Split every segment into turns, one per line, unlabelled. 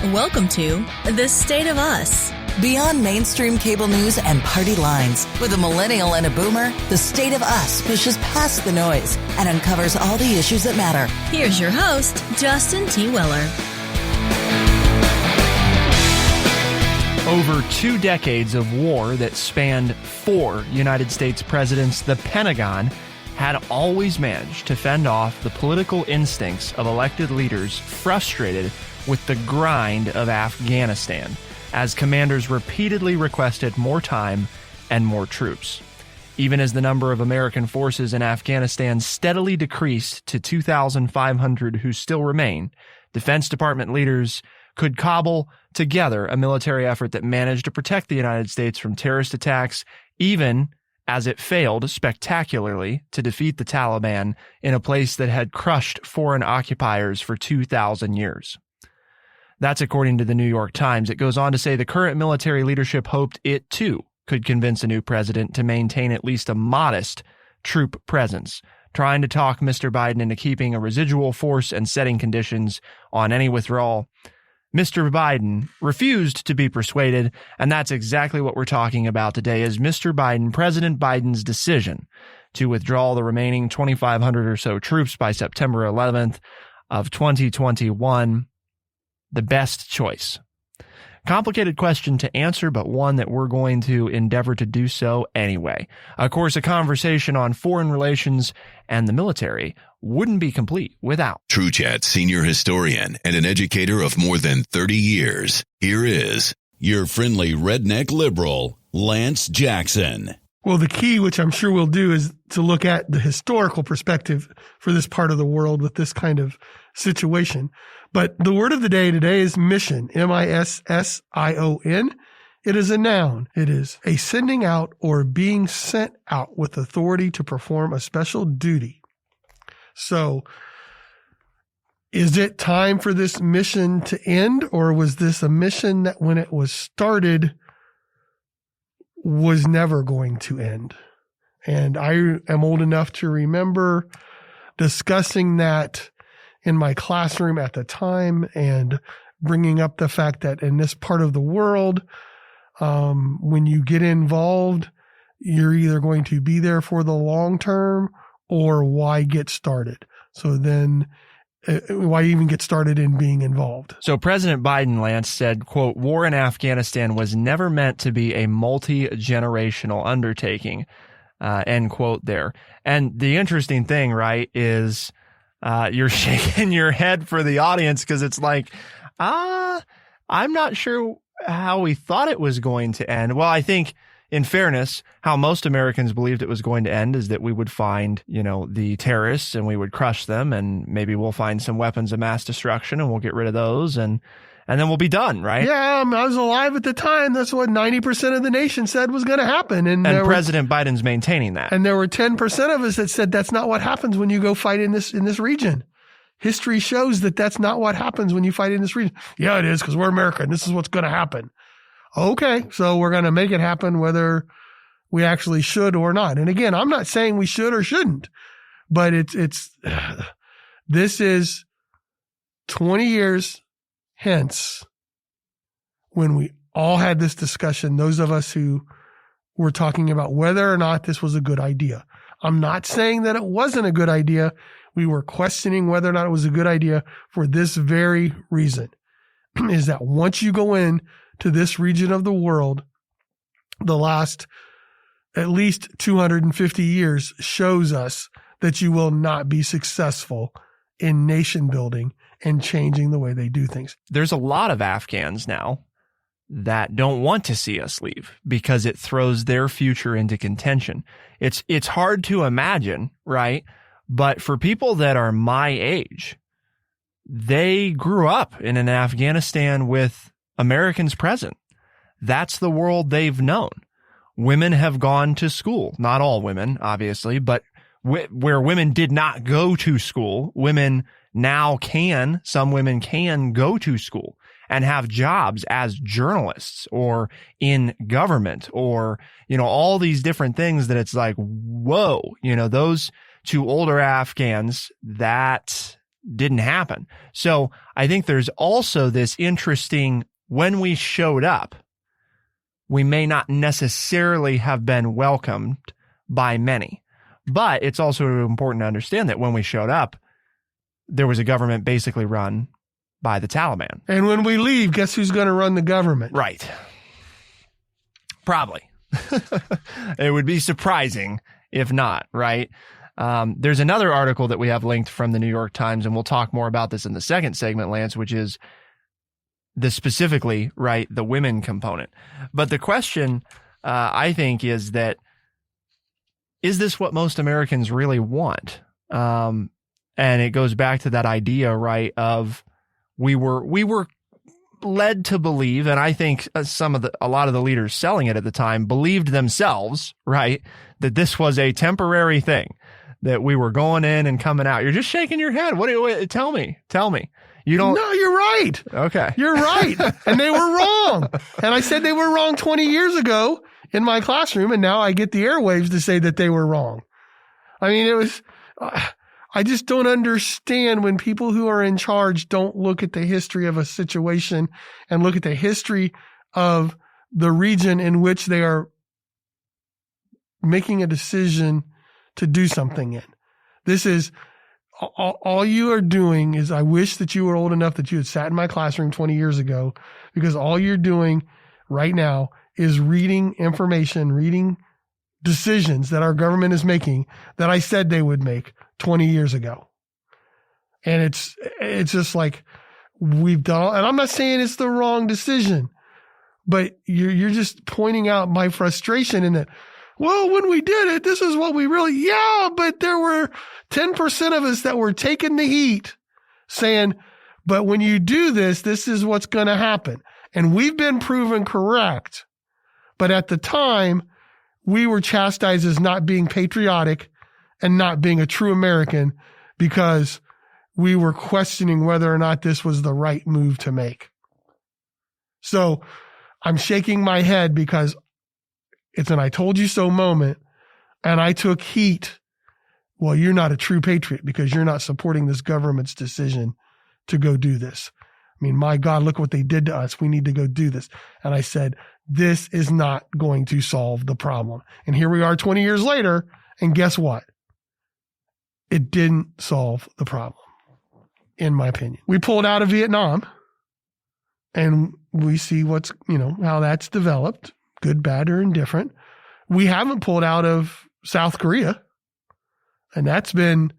Welcome to The State of Us.
Beyond mainstream cable news and party lines, with a millennial and a boomer, The State of Us pushes past the noise and uncovers all the issues that matter.
Here's your host, Justin T. Weller.
Over 2 decades of war that spanned 4 United States presidents, the Pentagon had always managed to fend off the political instincts of elected leaders frustrated with the grind of Afghanistan, as commanders repeatedly requested more time and more troops. Even as the number of American forces in Afghanistan steadily decreased to 2,500 who still remain, Defense Department leaders could cobble together a military effort that managed to protect the United States from terrorist attacks, even as it failed spectacularly to defeat the Taliban in a place that had crushed foreign occupiers for 2,000 years. That's according to the New York Times. It goes on to say the current military leadership hoped it, too, could convince a new president to maintain at least a modest troop presence, trying to talk Mr. Biden into keeping a residual force and setting conditions on any withdrawal. Mr. Biden refused to be persuaded, and that's exactly what we're talking about today, is Mr. Biden, President Biden's decision to withdraw the remaining 2,500 or so troops by September 11th of 2021. The best choice? Complicated question to answer, but one that we're going to endeavor to do so anyway. Of course, a conversation on foreign relations and the military wouldn't be complete without
True Chat senior historian and an educator of more than 30 years. Here is your friendly redneck liberal, Lance Jackson.
Well, the key, which I'm sure we'll do, is to look at the historical perspective for this part of the world with this kind of situation. But the word of the day today is mission, M-I-S-S-I-O-N. It is a noun. It is a sending out or being sent out with authority to perform a special duty. So, is it time for this mission to end, or was this a mission that when it was started was never going to end? And I am old enough to remember discussing that in my classroom at the time and bringing up the fact that in this part of the world, when you get involved, you're either going to be there for the long term or why get started? So then why even get started in being involved?
So President Biden, Lance, said, quote, war in Afghanistan was never meant to be a multi-generational undertaking, end quote there. And the interesting thing, right, is you're shaking your head for the audience because it's like, I'm not sure how we thought it was going to end. Well, I think in fairness, how most Americans believed it was going to end is that we would find, the terrorists and we would crush them, and maybe we'll find some weapons of mass destruction and we'll get rid of those, and then we'll be done, right?
Yeah, I was alive at the time. That's what 90% of the nation said was going to happen. And
President Biden's maintaining that.
And there were 10% of us that said that's not what happens when you go fight in this region. History shows that that's not what happens when you fight in this region. Yeah, it is, because we're America and this is what's going to happen. Okay, so we're going to make it happen whether we actually should or not. And again, I'm not saying we should or shouldn't, but this is 20 years hence when we all had this discussion, those of us who were talking about whether or not this was a good idea. I'm not saying that it wasn't a good idea. We were questioning whether or not it was a good idea for this very reason, is that once you go in to this region of the world, the last at least 250 years shows us that you will not be successful in nation building and changing the way they do things.
There's a lot of Afghans now that don't want to see us leave because it throws their future into contention. It's hard to imagine, right? But for people that are my age, they grew up in an Afghanistan with Americans present. That's the world they've known. Women have gone to school. Not all women, obviously, but where women did not go to school, women now can, some women can go to school and have jobs as journalists or in government or, all these different things that it's like, whoa, those two older Afghans, that didn't happen. So I think there's also this interesting, when we showed up, we may not necessarily have been welcomed by many. But it's also important to understand that when we showed up, there was a government basically run by the Taliban.
And when we leave, guess who's going to run the government?
Right. Probably. It would be surprising if not, right? There's another article that we have linked from the New York Times, and we'll talk more about this in the second segment, Lance, which is specifically, right, the women component. But the question, I think, is that, is this what most Americans really want? And it goes back to that idea, right, of we were led to believe, and I think a lot of the leaders selling it at the time believed themselves, right, that this was a temporary thing, that we were going in and coming out. You're just shaking your head. Tell me. You don't.
No, you're right.
Okay.
You're right. And they were wrong. And I said they were wrong 20 years ago in my classroom, and now I get the airwaves to say that they were wrong. I mean, it was, I just don't understand when people who are in charge don't look at the history of a situation and look at the history of the region in which they are making a decision to do something in. This is, all you are doing is, I wish that you were old enough that you had sat in my classroom 20 years ago, because all you're doing right now is reading information, reading decisions that our government is making that I said they would make 20 years ago. And it's just like, we've done, and I'm not saying it's the wrong decision, but you're just pointing out my frustration in that, well, when we did it, this is what we really, yeah, but there were 10% of us that were taking the heat saying, but when you do this, this is what's going to happen. And we've been proven correct. But at the time, we were chastised as not being patriotic and not being a true American because we were questioning whether or not this was the right move to make. So I'm shaking my head because it's an I told you so moment, and I took heat. Well, you're not a true patriot because you're not supporting this government's decision to go do this. I mean, my God, look what they did to us. We need to go do this. And I said, this is not going to solve the problem. And here we are 20 years later, and guess what? It didn't solve the problem, in my opinion. We pulled out of Vietnam, and we see what's, how that's developed. Good, bad, or indifferent. We haven't pulled out of South Korea. And that's been,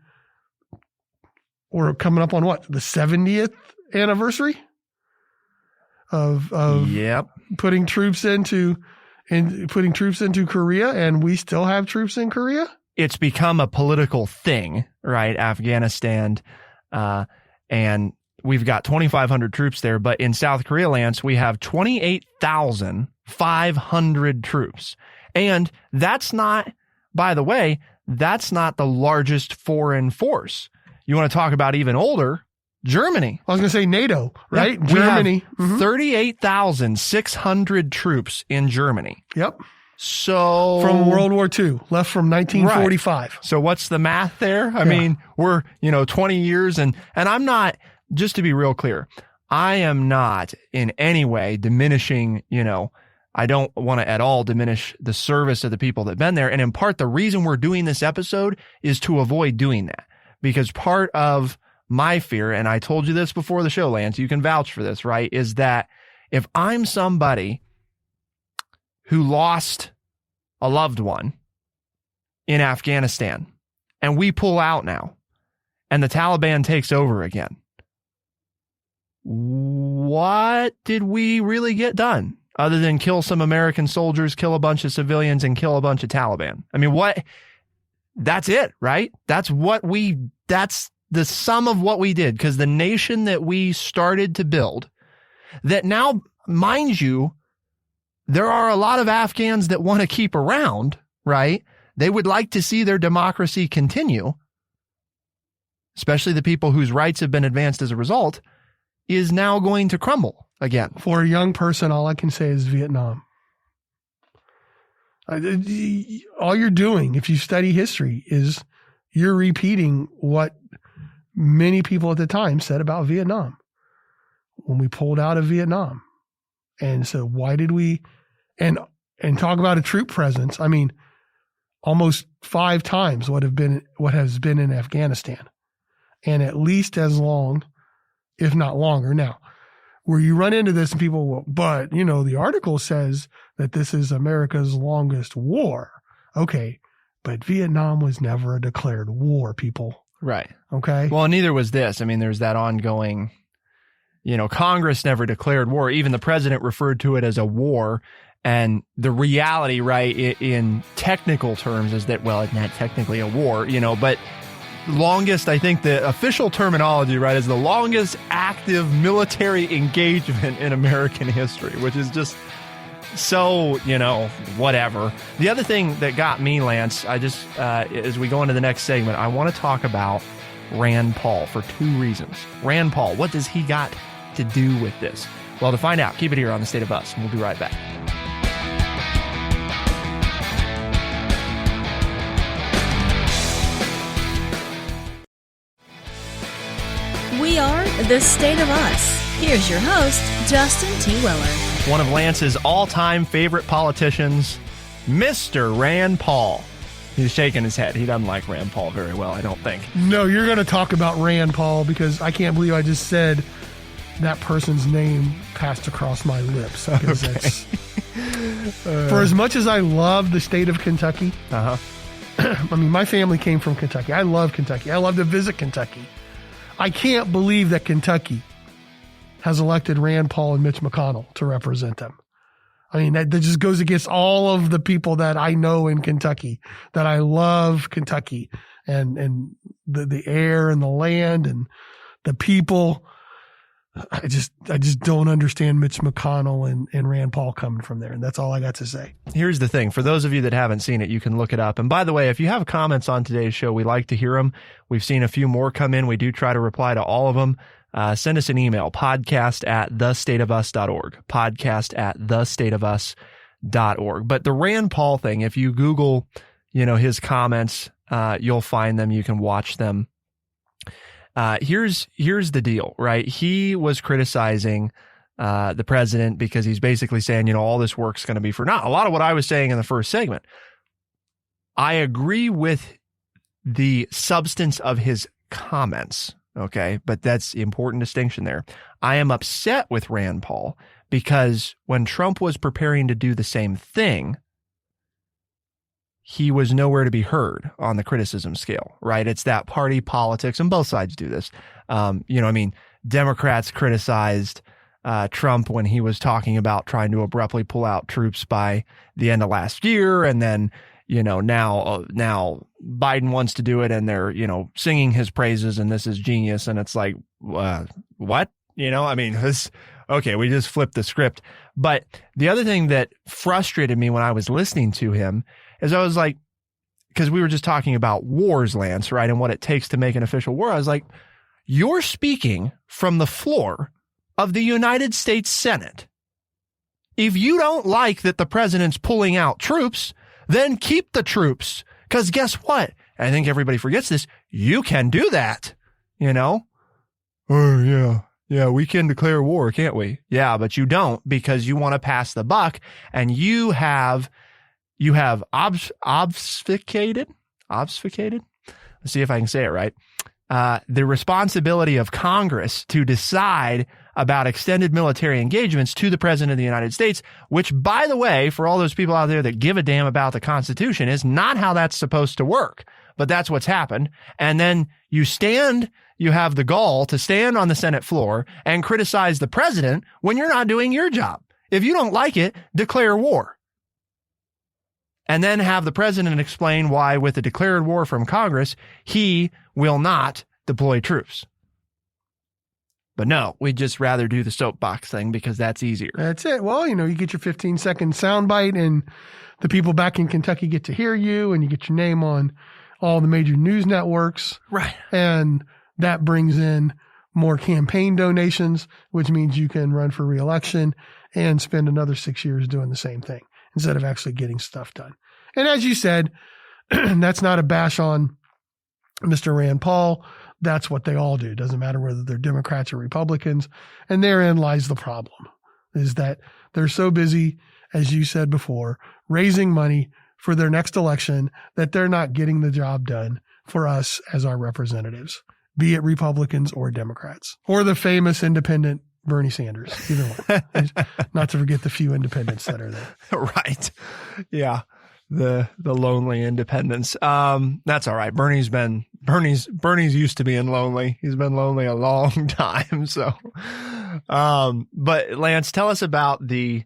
we're coming up on what? The 70th anniversary of
yep.
putting troops into Korea, and we still have troops in Korea.
It's become a political thing, right? Afghanistan, and we've got 2,500 troops there, but in South Korea, Lance, we have 28,500 troops. And that's not, by the way, that's not the largest foreign force. You want to talk about even older? Germany.
I was going to say NATO, right?
Yep.
Germany.
We have 38,600 troops in Germany.
Yep.
So
from World War II, left from 1945.
Right. So what's the math there? I mean, we're, 20 years and I'm not, just to be real clear, I am not in any way diminishing, I don't want to at all diminish the service of the people that have been there. And in part, the reason we're doing this episode is to avoid doing that, because part of my fear, and I told you this before the show, Lance, you can vouch for this, right? Is that if I'm somebody who lost a loved one in Afghanistan and we pull out now and the Taliban takes over again, what did we really get done other than kill some American soldiers, kill a bunch of civilians, and kill a bunch of Taliban? I mean, that's it, right? That's the sum of what we did, because the nation that we started to build, that now, mind you, there are a lot of Afghans that want to keep around, right? They would like to see their democracy continue, especially the people whose rights have been advanced as a result, is now going to crumble again.
For a young person, all I can say is Vietnam. All you're doing, if you study history, is you're repeating what many people at the time said about Vietnam when we pulled out of Vietnam. And so why did we, and talk about a troop presence. I mean, almost 5 times what has been in Afghanistan, and at least as long, if not longer. Now, where you run into this and people will, but the article says that this is America's longest war. Okay. But Vietnam was never a declared war, people.
Right.
Okay.
Well, neither was this. I mean, there's that ongoing, Congress never declared war. Even the president referred to it as a war. And the reality, right, in technical terms is that, well, it's not technically a war, but longest, I think the official terminology, right, is the longest active military engagement in American history, which is just so, whatever. The other thing that got me, Lance, as we go into the next segment, I want to talk about Rand Paul for 2 reasons. Rand Paul, what does he got to do with this? Well, to find out, keep it here on The State of Us, and we'll be right back.
We are The State of Us. Here's your host, Justin T. Weller.
One of Lance's all-time favorite politicians, Mr. Rand Paul. He's shaking his head. He doesn't like Rand Paul very well, I don't think.
No, you're going to talk about Rand Paul because I can't believe I just said that person's name passed across my lips. Because that's, for as much as I love the state of Kentucky, I mean, my family came from Kentucky. I love Kentucky. I love to visit Kentucky. I can't believe that Kentucky has elected Rand Paul and Mitch McConnell to represent them. I mean, that just goes against all of the people that I know in Kentucky, that I love Kentucky and the air and the land and the people. I just don't understand Mitch McConnell and Rand Paul coming from there. And that's all I got to say. Here's
the thing. For those of you that haven't seen it, you can look it up. And by the way, if you have comments on today's show, we like to hear them. We've seen a few more come in. We do try to reply to all of them. Send us an email, podcast@thestateofus.org, podcast@thestateofus.org. But the Rand Paul thing, if you Google, his comments, you'll find them. You can watch them. Here's the deal, right? He was criticizing the president because he's basically saying, all this work's going to be for naught. A lot of what I was saying in the first segment. I agree with the substance of his comments, okay? But that's the important distinction there. I am upset with Rand Paul because when Trump was preparing to do the same thing, he was nowhere to be heard on the criticism scale, right? It's that party politics, and both sides do this. Democrats criticized Trump when he was talking about trying to abruptly pull out troops by the end of last year. And then, now Biden wants to do it and they're, singing his praises and this is genius. And it's like, what? Okay, we just flipped the script. But the other thing that frustrated me when I was listening to him is I was like, because we were just talking about wars, Lance, right? And what it takes to make an official war. I was like, you're speaking from the floor of the United States Senate. If you don't like that the president's pulling out troops, then keep the troops. Because guess what? I think everybody forgets this. You can do that, Oh, yeah. Yeah, we can declare war, can't we? Yeah, but you don't because you want to pass the buck and you have obfuscated. Let's see if I can say it right. The responsibility of Congress to decide about extended military engagements to the President of the United States, which, by the way, for all those people out there that give a damn about the Constitution, is not how that's supposed to work. But that's what's happened. And then you have the gall to stand on the Senate floor and criticize the president when you're not doing your job. If you don't like it, declare war. And then have the president explain why, with a declared war from Congress, he will not deploy troops. But no, we'd just rather do the soapbox thing because that's easier.
That's it. Well, you get your 15-second soundbite and the people back in Kentucky get to hear you and you get your name on all the major news networks.
Right.
And that brings in more campaign donations, which means you can run for re-election and spend another 6 years doing the same thing instead of actually getting stuff done. And as you said, that's not a bash on Mr. Rand Paul, that's what they all do. It doesn't matter whether they're Democrats or Republicans. And therein lies the problem, is that they're so busy, as you said before, raising money for their next election that they're not getting the job done for us as our representatives, be it Republicans or Democrats, or the famous independent Bernie Sanders, either one. Not to forget the few independents that are there.
Right. Yeah. The lonely independents. That's all right. Bernie's used to being lonely. He's been lonely a long time. So, but Lance, tell us about the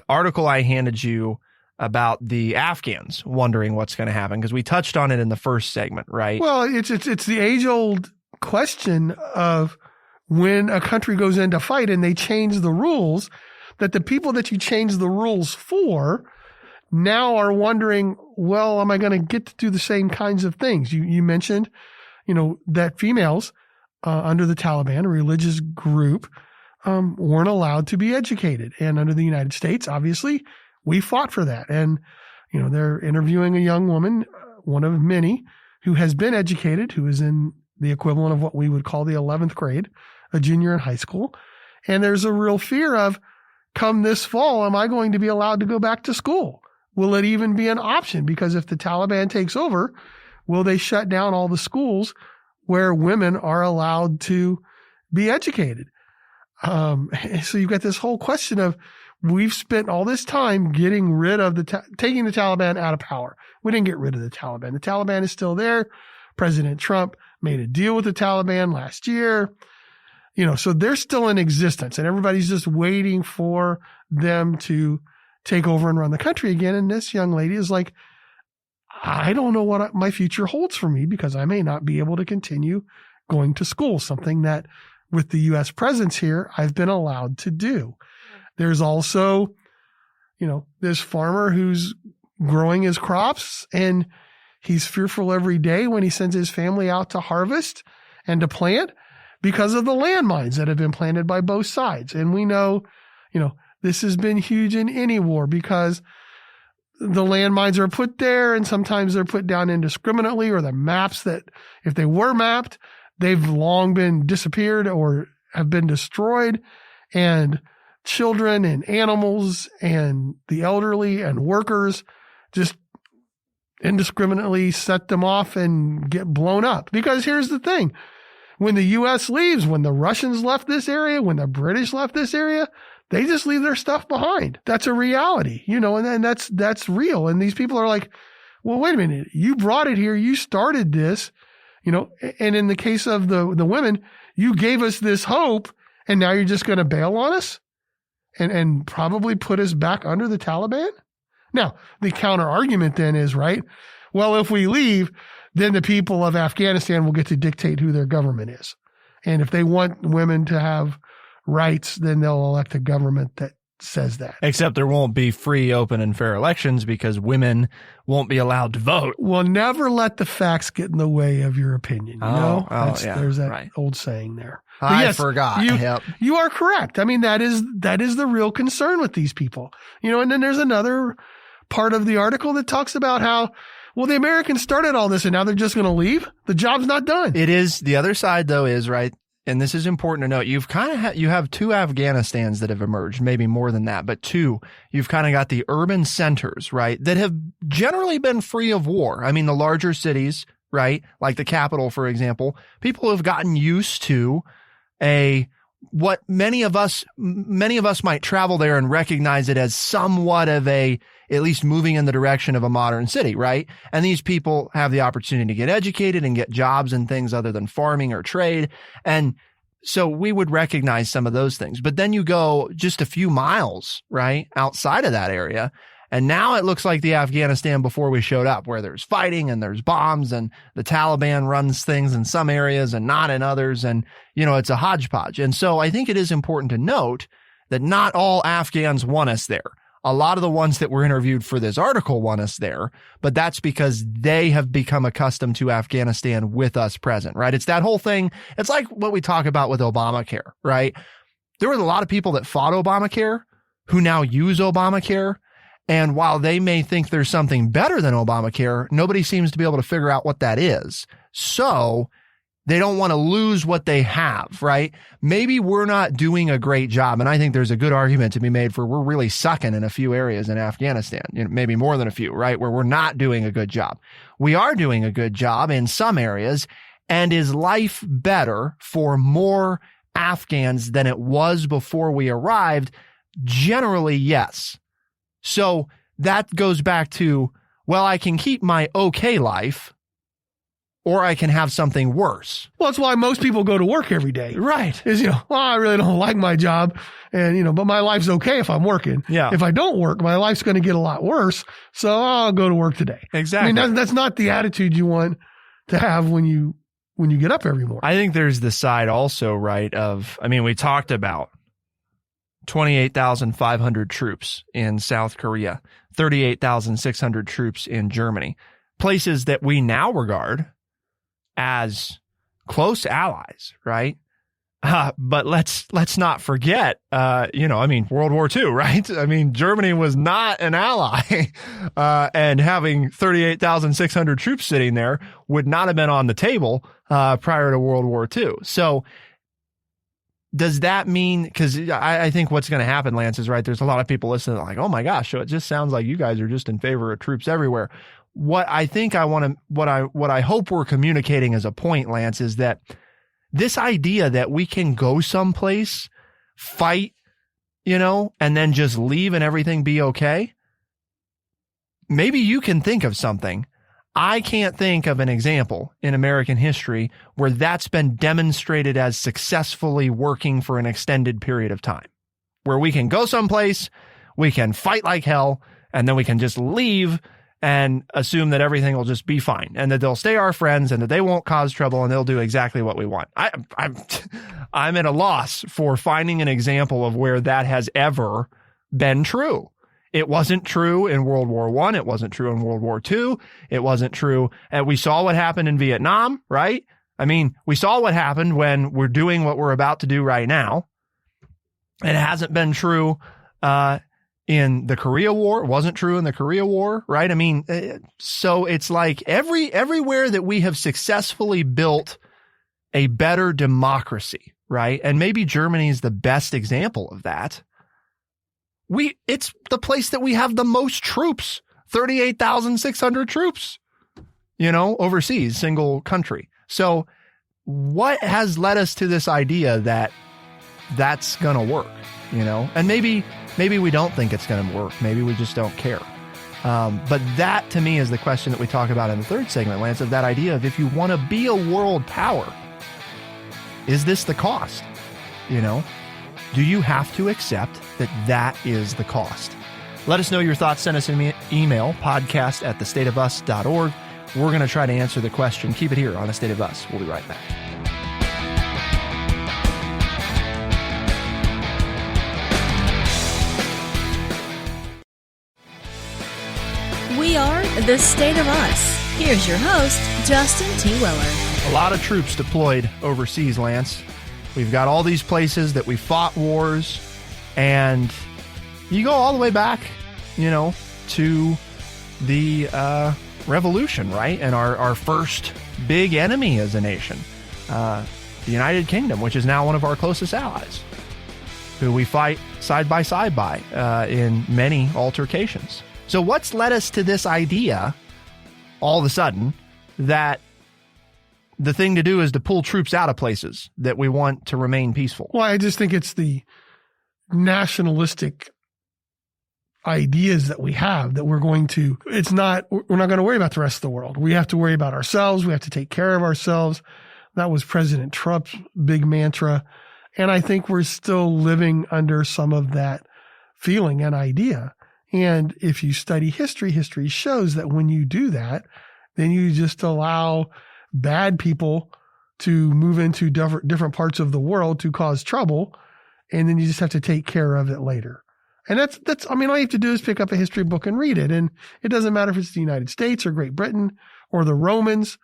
article I handed you about the Afghans wondering what's going to happen, because we touched on it in the first segment, right?
Well, it's the age old question of when a country goes into fight and they change the rules, that the people that you change the rules for now are wondering, well, am I going to get to do the same kinds of things? You mentioned, that females under the Taliban, a religious group, weren't allowed to be educated. And under the United States, obviously, we fought for that. And, they're interviewing a young woman, one of many, who has been educated, who is in the equivalent of what we would call the 11th grade, a junior in high school. And there's a real fear of, come this fall, am I going to be allowed to go back to school? Will it even be an option? Because if the Taliban takes over, will they shut down all the schools where women are allowed to be educated? So you've got this whole question of, we've spent all this time getting rid of taking the Taliban out of power. We didn't get rid of the Taliban. The Taliban is still there. President Trump made a deal with the Taliban last year. So they're still in existence, and everybody's just waiting for them to take over and run the country again. And this young lady is like, I don't know what my future holds for me, because I may not be able to continue going to school, something that with the U.S. presence here, I've been allowed to do. There's also, this farmer who's growing his crops, and he's fearful every day when he sends his family out to harvest and to plant, because of the landmines that have been planted by both sides. And we know, this has been huge in any war, because the landmines are put there, and sometimes they're put down indiscriminately, or the maps that, if they were mapped, they've long been disappeared or have been destroyed. And children and animals and the elderly and workers just indiscriminately set them off and get blown up. Because here's the thing. When the U.S. leaves, when the Russians left this area, when the British left this area, they just leave their stuff behind. That's a reality, and that's real. And these people are like, well, wait a minute. You brought it here. You started this, and in the case of the women, you gave us this hope, and now you're just going to bail on us and probably put us back under the Taliban? Now, the counter argument then is, right, well, if we leave, then the people of Afghanistan will get to dictate who their government is. And if they want women to have rights, then they'll elect a government that says that.
Except there won't be free, open, and fair elections, because women won't be allowed to vote.
Well, never let the facts get in the way of your opinion. There's that old saying there.
I forgot.
You are correct. I mean, that is the real concern with these people. And then there's another part of the article that talks about how, well, the Americans started all this and now they're just going to leave. The job's not done.
It is. The other side, though, is, right, and this is important to note, you have two Afghanistans that have emerged, maybe more than that, but two. You've kind of got the urban centers, right, that have generally been free of war. I mean, the larger cities, right, like the capital, for example, people have gotten used to what many of us might travel there and recognize it as somewhat of at least moving in the direction of a modern city, right? And these people have the opportunity to get educated and get jobs in things other than farming or trade. And so we would recognize some of those things. But then you go just a few miles, right, outside of that area, and now it looks like the Afghanistan before we showed up, where there's fighting and there's bombs and the Taliban runs things in some areas and not in others. And, it's a hodgepodge. And so I think it is important to note that not all Afghans want us there. A lot of the ones that were interviewed for this article want us there, but that's because they have become accustomed to Afghanistan with us present, right? It's that whole thing. It's like what we talk about with Obamacare, right? There were a lot of people that fought Obamacare who now use Obamacare. And while they may think there's something better than Obamacare, nobody seems to be able to figure out what that is. So They don't want to lose what they have, right? Maybe we're not doing a great job. And I think there's a good argument to be made for we're really sucking in a few areas in Afghanistan, maybe more than a few, right? Where we're not doing a good job. We are doing a good job in some areas. And is life better for more Afghans than it was before we arrived? Generally, yes. So that goes back to, well, I can keep my okay life, or I can have something worse.
Well, that's why most people go to work every day.
Right.
Is, well, I really don't like my job and, but my life's okay if I'm working.
Yeah.
If I don't work, my life's going to get a lot worse. So I'll go to work today.
Exactly.
I mean, that's not the attitude you want to have when you get up every morning.
I think there's the side also, right, we talked about 28,500 troops in South Korea, 38,600 troops in Germany, places that we now regard as close allies, right? But let's not forget, World War II, right? I mean, Germany was not an ally, and having 38,600 troops sitting there would not have been on the table prior to World War II. So does that mean, because I think what's going to happen, Lance, is right, there's a lot of people listening like, oh my gosh, so it just sounds like you guys are just in favor of troops everywhere. What I hope we're communicating as a point, Lance, is that this idea that we can go someplace, fight, and then just leave and everything be okay. Maybe you can think of something. I can't think of an example in American history where that's been demonstrated as successfully working for an extended period of time, where we can go someplace, we can fight like hell, and then we can just leave and assume that everything will just be fine and that they'll stay our friends and that they won't cause trouble and they'll do exactly what we want. I'm at a loss for finding an example of where that has ever been true. It wasn't true in World War I. It wasn't true in World War II. It wasn't true. And we saw what happened in Vietnam, right? I mean, we saw what happened when we're doing what we're about to do right now. It hasn't been true, in the Korea War. It wasn't true in the Korea War, right? I mean, so it's like everywhere that we have successfully built a better democracy, right? And maybe Germany is the best example of that. It's the place that we have the most troops, 38,600 troops, overseas, single country. So what has led us to this idea that that's going to work, and maybe we don't think it's going to work. Maybe we just don't care. But that, to me, is the question that we talk about in the third segment, Lance, of that idea of if you want to be a world power, is this the cost? Do you have to accept that is the cost? Let us know your thoughts. Send us an email, podcast@thestateofus.org. We're going to try to answer the question. Keep it here on The State of Us. We'll be right back.
We are The State of Us. Here's your host, Justin T. Weller.
A lot of troops deployed overseas, Lance. We've got all these places that we fought wars, and you go all the way back, to the revolution, right? And our first big enemy as a nation, the United Kingdom, which is now one of our closest allies, who we fight side by side by in many altercations. So what's led us to this idea, all of a sudden, that the thing to do is to pull troops out of places that we want to remain peaceful?
Well, I just think it's the nationalistic ideas that we have that we're not going to worry about the rest of the world. We have to worry about ourselves. We have to take care of ourselves. That was President Trump's big mantra. And I think we're still living under some of that feeling and idea. And if you study history, history shows that when you do that, then you just allow bad people to move into different parts of the world to cause trouble. And then you just have to take care of it later. And all you have to do is pick up a history book and read it. And it doesn't matter if it's the United States or Great Britain or the Romans,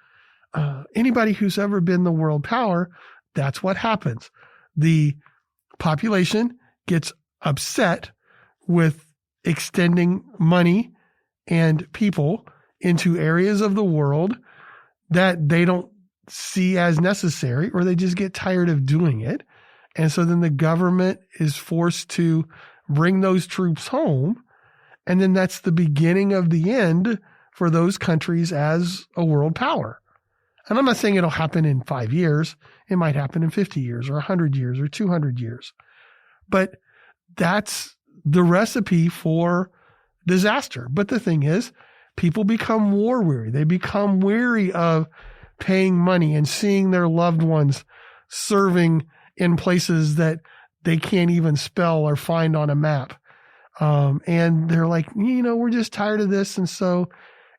anybody who's ever been the world power, that's what happens. The population gets upset with extending money and people into areas of the world that they don't see as necessary, or they just get tired of doing it. And so then the government is forced to bring those troops home. And then that's the beginning of the end for those countries as a world power. And I'm not saying it'll happen in 5 years. It might happen in 50 years or 100 years or 200 years. But that's the recipe for disaster. But the thing is, people become war weary. They become weary of paying money and seeing their loved ones serving in places that they can't even spell or find on a map. And they're like, we're just tired of this. And so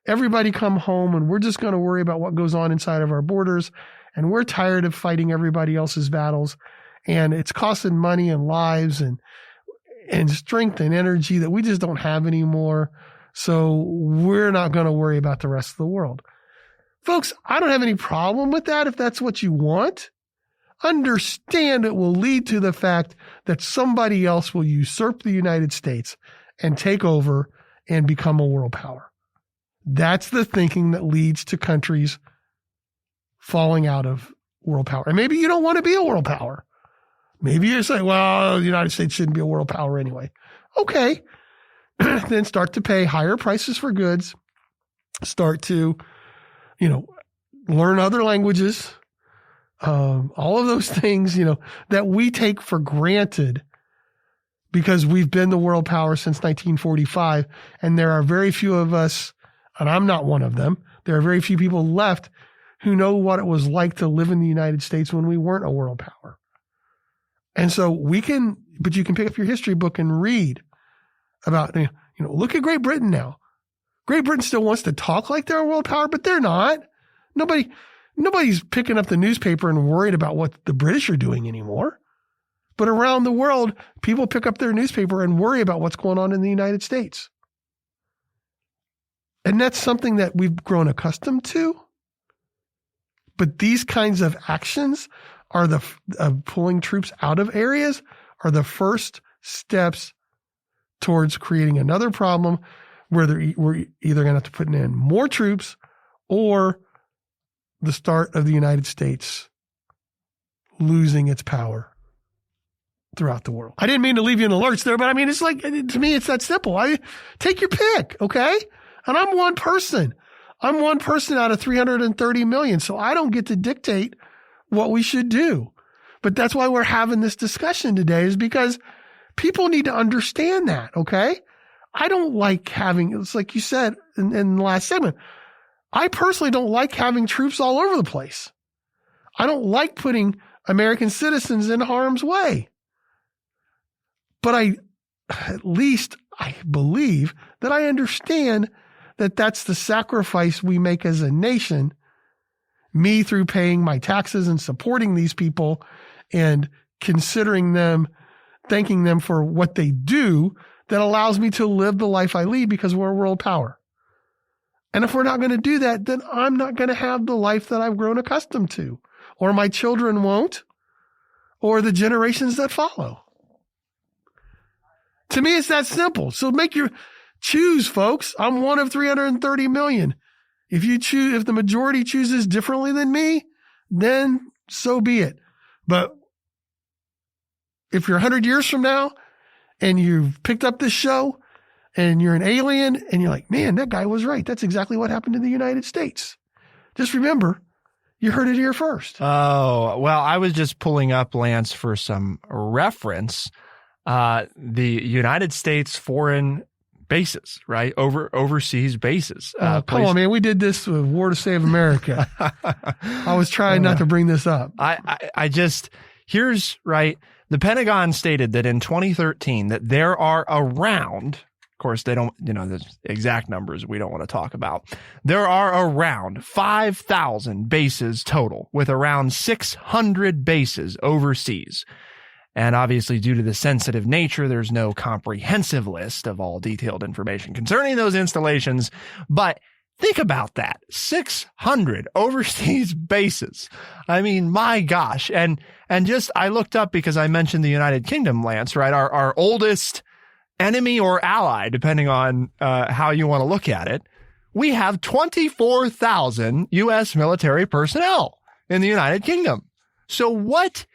everybody come home and we're just going to worry about what goes on inside of our borders. And we're tired of fighting everybody else's battles. And it's costing money and lives and strength and energy that we just don't have anymore. So we're not going to worry about the rest of the world. Folks, I don't have any problem with that if that's what you want. Understand it will lead to the fact that somebody else will usurp the United States and take over and become a world power. That's the thinking that leads to countries falling out of world power. And maybe you don't want to be a world power. Maybe you say, well, the United States shouldn't be a world power anyway. Okay. Then start to pay higher prices for goods. Start to, learn other languages. All of those things, that we take for granted because we've been the world power since 1945. And there are very few of us, and I'm not one of them. There are very few people left who know what it was like to live in the United States when we weren't a world power. And so you can pick up your history book and read about, look at Great Britain now. Great Britain still wants to talk like they're a world power, but they're not. Nobody's picking up the newspaper and worried about what the British are doing anymore. But around the world, people pick up their newspaper and worry about what's going on in the United States. And that's something that we've grown accustomed to. But these kinds of actions are pulling troops out of areas are the first steps towards creating another problem where we're either going to have to put in more troops or the start of the United States losing its power throughout the world. I didn't mean to leave you in the lurch there, but it's like, to me, it's that simple. Take your pick, okay? And I'm one person. I'm one person out of 330 million, so I don't get to dictate what we should do. But that's why we're having this discussion today, is because people need to understand that, okay? I don't like it's like you said in the last segment, I personally don't like having troops all over the place. I don't like putting American citizens in harm's way. But at least I believe that I understand that that's the sacrifice we make as a nation, me through paying my taxes and supporting these people and considering them, thanking them for what they do, that allows me to live the life I lead because we're a world power. And if we're not going to do that, then I'm not going to have the life that I've grown accustomed to, or my children won't, or the generations that follow. To me, it's that simple. So choose, folks. I'm one of 330 million. If the majority chooses differently than me, then so be it. But if you're 100 years from now and you've picked up this show and you're an alien and you're like, man, that guy was right. That's exactly what happened in the United States. Just remember, you heard it here first.
Oh, well, I was just pulling up, Lance, for some reference. The United States foreign bases, right? Overseas bases.
Come on, man. We did this with War to Save America. I was trying not to bring this up.
Here's right. The Pentagon stated that in 2013 that there are around, of course, they don't, the exact numbers we don't want to talk about. There are around 5,000 bases total, with around 600 bases overseas. And obviously, due to the sensitive nature, there's no comprehensive list of all detailed information concerning those installations. But think about that. 600 overseas bases. I mean, my gosh. And I looked up because I mentioned the United Kingdom, Lance, right? Our oldest enemy or ally, depending on how you want to look at it. We have 24,000 U.S. military personnel in the United Kingdom. So what?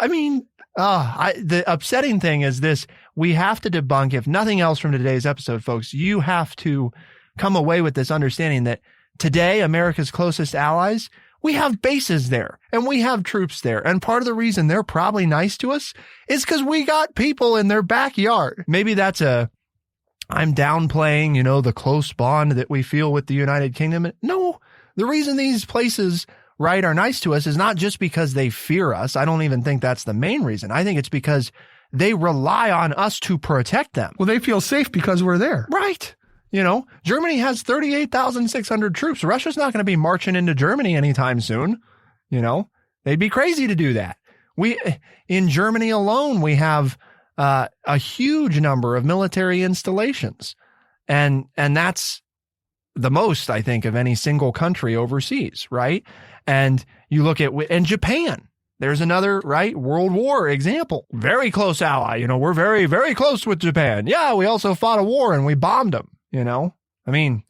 I mean, the upsetting thing is this. We have to debunk, if nothing else from today's episode, folks, you have to come away with this understanding that today, America's closest allies, we have bases there and we have troops there. And part of the reason they're probably nice to us is because we got people in their backyard. Maybe I'm downplaying, the close bond that we feel with the United Kingdom. No, the reason these places, right, are nice to us is not just because they fear us. I don't even think that's the main reason. I think it's because they rely on us to protect them.
Well, they feel safe because we're there.
Right. Germany has 38,600 troops. Russia's not going to be marching into Germany anytime soon. They'd be crazy to do that. In Germany alone, we have a huge number of military installations. And that's the most, I think, of any single country overseas, right? And you look at, and Japan, there's another, right, World War example. Very close ally. We're very, very close with Japan. Yeah, we also fought a war and we bombed them, I mean.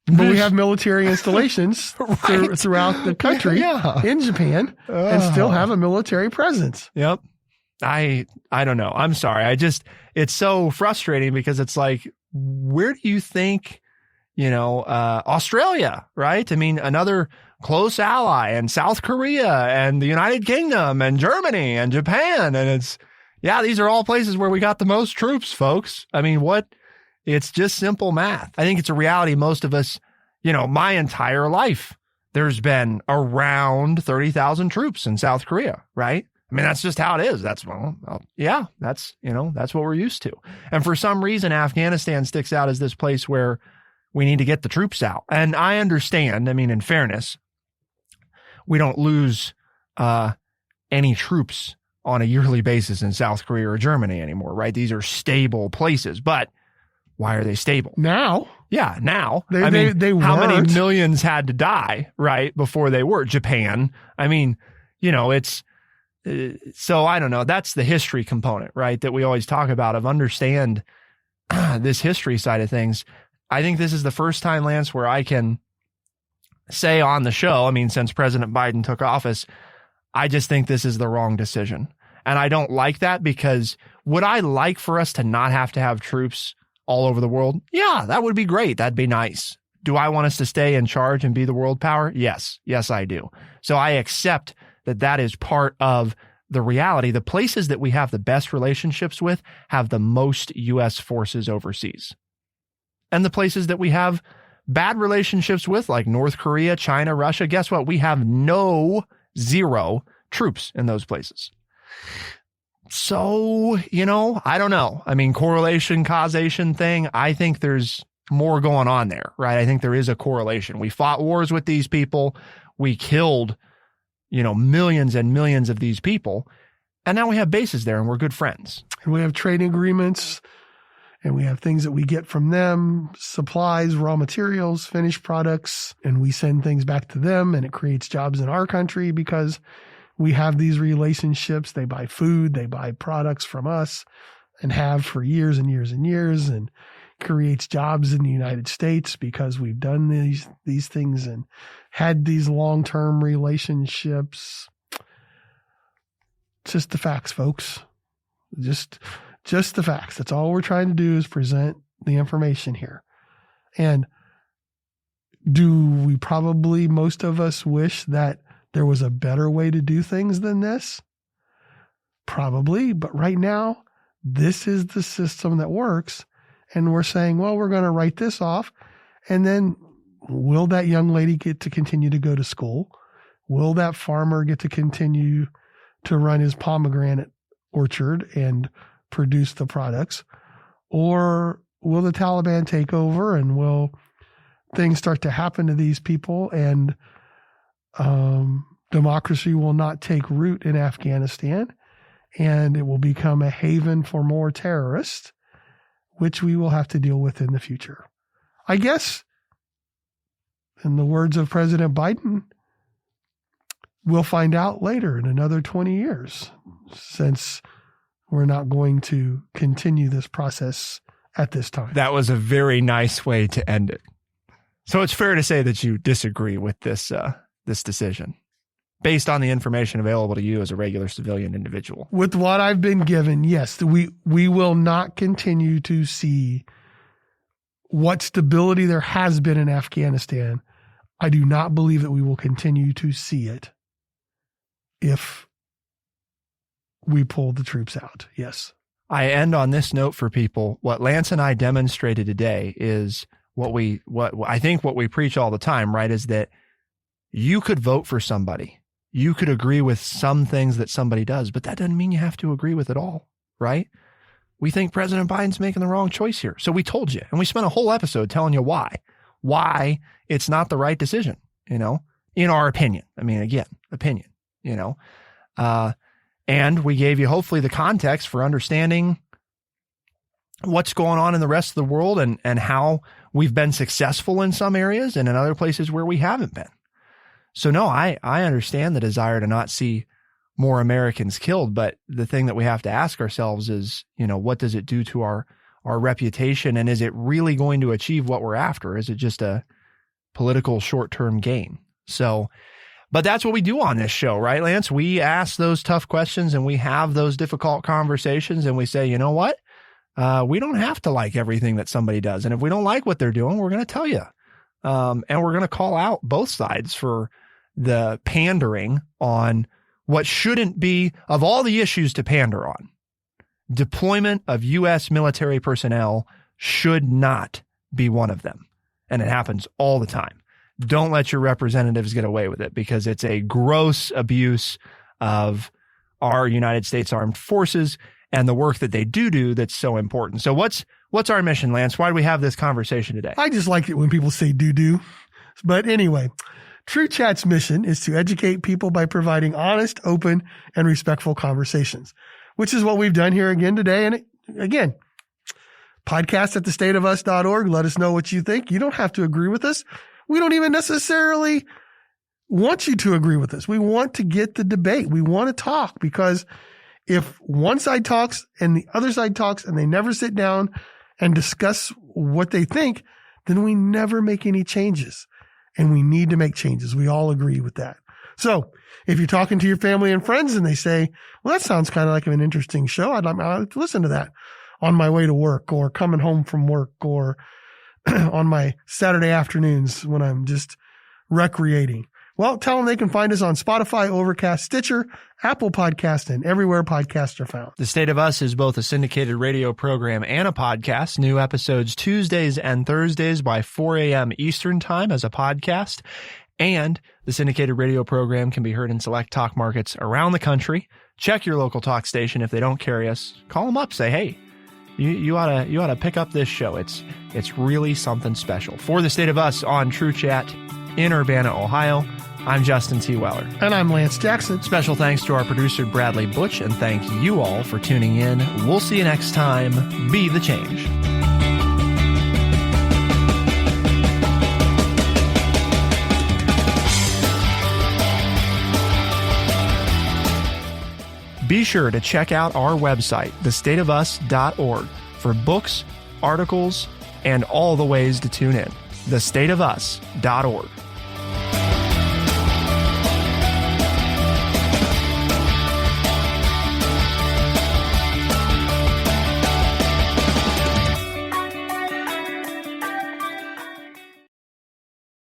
But we have military installations
right.
throughout the country in Japan and still have a military presence.
Yep. I don't know. I'm sorry. It's so frustrating because it's like, where do you think, Australia, right? I mean, another close ally, and South Korea and the United Kingdom and Germany and Japan. And these are all places where we got the most troops, folks. I mean, it's just simple math. I think it's a reality. Most of us, my entire life, there's been around 30,000 troops in South Korea, right? I mean, that's just how it is. That's what we're used to. And for some reason, Afghanistan sticks out as this place where we need to get the troops out. And I understand, I mean, in fairness, we don't lose any troops on a yearly basis in South Korea or Germany anymore, right? These are stable places, but why are they stable?
Now.
Yeah, now.
They
how
weren't.
many millions had to die, right, before they were? Japan. I mean, it's, so I don't know. That's the history component, right, that we always talk about, of understand this history side of things. I think this is the first time, Lance, where I can say on the show, I mean, since President Biden took office, I just think this is the wrong decision. And I don't like that, because would I like for us to not have to have troops all over the world? Yeah, that would be great. That'd be nice. Do I want us to stay in charge and be the world power? Yes. Yes, I do. So I accept that is part of the reality. The places that we have the best relationships with have the most U.S. forces overseas. And the places that we have bad relationships with, like North Korea, China, Russia, guess what? We have zero troops in those places. So, I don't know. I mean, correlation, causation thing, I think there's more going on there, right? I think there is a correlation. We fought wars with these people. We killed, millions and millions of these people. And now we have bases there and we're good friends.
And we have trading agreements, and we have things that we get from them, supplies, raw materials, finished products, and we send things back to them, and it creates jobs in our country because we have these relationships. They buy food, they buy products from us, and have for years and years and years, and creates jobs in the United States because we've done these things and had these long-term relationships. Just the facts, folks. Just the facts. That's all we're trying to do, is present the information here. And do we probably, most of us, wish that there was a better way to do things than this? Probably. But right now, this is the system that works. And we're saying, well, we're going to write this off. And then will that young lady get to continue to go to school? Will that farmer get to continue to run his pomegranate orchard and produce the products? Or will the Taliban take over, and will things start to happen to these people, and democracy will not take root in Afghanistan, and it will become a haven for more terrorists, which we will have to deal with in the future? I guess, in the words of President Biden, we'll find out later in another 20 years, since we're not going to continue this process at this time.
That was a very nice way to end it. So it's fair to say that you disagree with this decision. based on the information available to you as a regular civilian individual.
With what I've been given, yes, we will not continue to see what stability there has been in Afghanistan. I do not believe that we will continue to see it if we pull the troops out. Yes.
I end on this note for people. What Lance and I demonstrated today is what I think what we preach all the time, right? Is that you could vote for somebody. You could agree with some things that somebody does, but that doesn't mean you have to agree with it all, right? We think President Biden's making the wrong choice here. So we told you, and we spent a whole episode telling you why it's not the right decision, in our opinion. I mean, again, opinion, and we gave you hopefully the context for understanding what's going on in the rest of the world and how we've been successful in some areas and in other places where we haven't been. So no, I understand the desire to not see more Americans killed, but the thing that we have to ask ourselves is, what does it do to our reputation? And is it really going to achieve what we're after? Is it just a political short-term gain? So, but that's what we do on this show, right, Lance? We ask those tough questions and we have those difficult conversations and we say, you know what? We don't have to like everything that somebody does. And if we don't like what they're doing, we're going to tell you. And we're going to call out both sides for the pandering on what shouldn't be, of all the issues to pander on. Deployment of U.S. military personnel should not be one of them. And it happens all the time. Don't let your representatives get away with it because it's a gross abuse of our United States Armed Forces and the work that they do that's so important. So what's our mission, Lance? Why do we have this conversation today?
I just like it when people say do. But anyway, True Chat's mission is to educate people by providing honest, open, and respectful conversations, which is what we've done here again today. And again, podcast at thestateofus.org. Let us know what you think. You don't have to agree with us. We don't even necessarily want you to agree with us. We want to get the debate. We want to talk, because if one side talks and the other side talks and they never sit down and discuss what they think, then we never make any changes. And we need to make changes. We all agree with that. So if you're talking to your family and friends and they say, well, that sounds kind of like an interesting show, I'd like to listen to that on my way to work or coming home from work or on my Saturday afternoons when I'm just recreating. Well, tell them they can find us on Spotify, Overcast, Stitcher, Apple Podcast, and everywhere podcasts are found.
The State of Us is both a syndicated radio program and a podcast. New episodes Tuesdays and Thursdays by 4 a.m. Eastern Time as a podcast. And the syndicated radio program can be heard in select talk markets around the country. Check your local talk station. If they don't carry us, call them up. Say, hey, you ought to pick up this show. It's really something special. For the State of Us on True Chat in Urbana, Ohio, I'm Justin T. Weller.
And I'm Lance Jackson.
Special thanks to our producer, Bradley Butch, and thank you all for tuning in. We'll see you next time. Be the change. Be sure to check out our website, thestateofus.org, for books, articles, and all the ways to tune in. thestateofus.org.